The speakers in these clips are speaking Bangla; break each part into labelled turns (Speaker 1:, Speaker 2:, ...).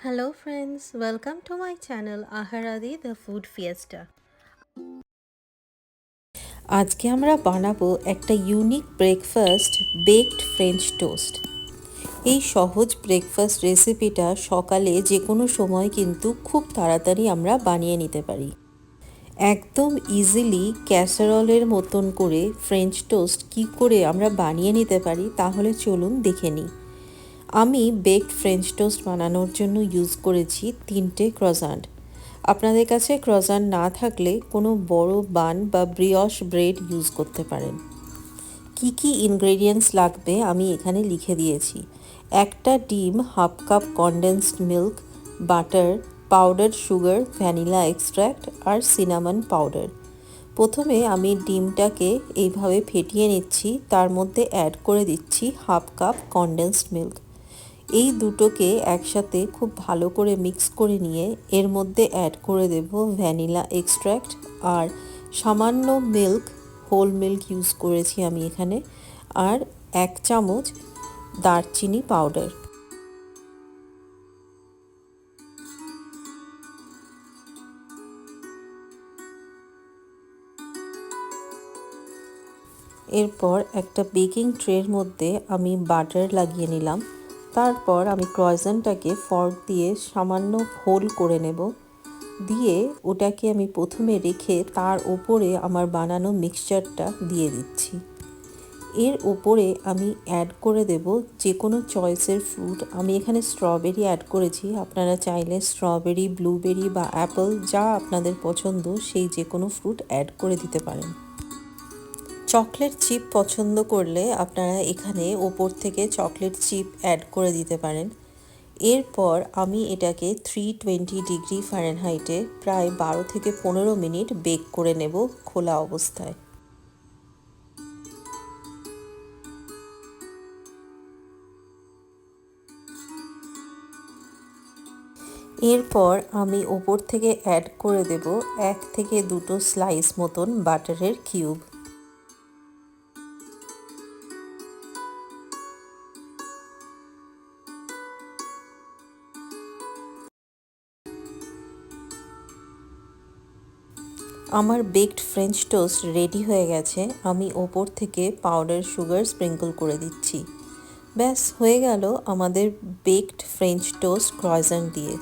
Speaker 1: Hello friends, welcome to my channel Aharadi the Food Fiesta. আজকে আমরা বানাবো একটা unique breakfast baked French toast. এই সহজ ব্রেকফাস্ট রেসিপিটা সকালে যে কোনো সময় কিন্তু খুব তাড়াতাড়ি আমরা বানিয়ে নিতে পারি। একদম ইজিলি ক্যাসারোলের মতন করে ফ্রেঞ্চ টোস্ট কি করে আমরা বানিয়ে নিতে পারি তাহলে চলুন দেখে নিই। আমি বেকড ফ্রেঞ্চ টোস্ট বানানোর জন্য ইউজ করেছি 3টে ক্রোসান্ট। আপনাদের কাছে ক্রোসান্ট না থাকলে কোনো বড় বান বা ব্রিয়শ ব্রেড ইউজ করতে পারেন। কি কি ইনগ্রেডিয়েন্টস লাগবে আমি এখানে লিখে দিয়েছি। একটা ডিম, half cup condensed milk, butter, powder sugar, vanilla extract আর সিনামন পাউডার। প্রথমে আমি ডিমটাকে এইভাবে ফেটিয়ে নিচ্ছি, তার মধ্যে অ্যাড করে দিচ্ছি হাফ কাপ কনডেন্সড মিল্ক। এই দুটোকে একসাথে খুব ভালো করে মিক্স করে নিয়ে এর মধ্যে অ্যাড করে দেব ভ্যানিলা এক্সট্র্যাক্ট আর সামান্য মিল্ক, হোল মিল্ক ইউজ করেছি আমি এখানে, আর 1 চামচ দারচিনি পাউডার। এরপর একটা বেকিং ট্রের মধ্যে আমি বাটার লাগিয়ে নিলাম। তারপর আমি ক্রয়েজেন্টটাকে ফর্ক দিয়ে সামান্য হোল করে নেব, দিয়ে ওটাকে আমি প্রথমে রেখে তার ওপরে আমার বানানো মিক্সচারটা দিয়ে দিচ্ছি। এর ওপরে আমি অ্যাড করে দেব যে কোনো চয়েসের ফ্রুট। আমি এখানে স্ট্রবেরি অ্যাড করেছি, আপনারা চাইলে স্ট্রবেরি, ব্লুবেরি বা অ্যাপেল যা আপনাদের পছন্দ সেই যে কোনো ফ্রুট অ্যাড করে দিতে পারেন। চকলেট চিপ পছন্দ করলে আপনারা এখানে ওপর থেকে চকলেট চিপ অ্যাড করে দিতে পারেন। এরপর আমি এটাকে 320 ডিগ্রি ফারেনহাইটে প্রায় 12 থেকে 15 মিনিট বেক করে নেব খোলা অবস্থায়। এরপর আমি ওপর থেকে অ্যাড করে দেব 1 থেকে 2টো স্লাইস মতন বাটারের কিউব। আমার বেকড ফ্রেঞ্চ টোস্ট রেডি হয়ে গেছে। আমি ওপর থেকে পাউডার সুগার স্প্রিঙ্কল করে দিচ্ছি। ব্যাস হয়ে গেল আমাদের বেকড ফ্রেঞ্চ টোস্ট ক্রয়েজেন্ট দিয়ে।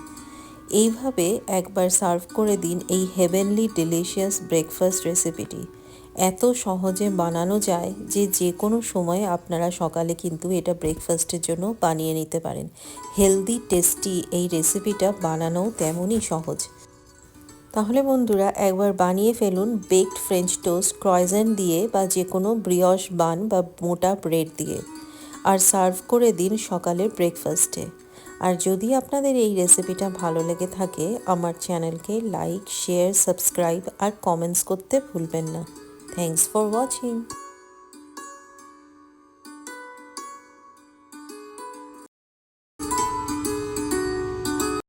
Speaker 1: এইভাবে একবার সার্ভ করে দিন এই হেভেনলি ডিলিশিয়াস ব্রেকফাস্ট রেসিপিটি। এত সহজে বানানো যায় যে যে কোনো সময় আপনারা সকালে কিন্তু এটা ব্রেকফাস্টের জন্য বানিয়ে নিতে পারেন। হেলদি টেস্টি এই রেসিপিটা বানানোও তেমনই সহজ। তাহলে বন্ধুরা একবার বানিয়ে ফেলুন বেকড ফ্রেঞ্চ টোস্ট ক্রয়েজেন্ট দিয়ে বা যে কোনো ব্রিয়শ বান বা মোটা ব্রেড দিয়ে, আর সার্ভ করে দিন সকালের ব্রেকফাস্টে। আর যদি আপনাদের এই রেসিপিটা ভালো লেগে থাকে আমার চ্যানেলকে লাইক, শেয়ার, সাবস্ক্রাইব আর কমেন্টস করতে ভুলবেন না। Thanks for watching.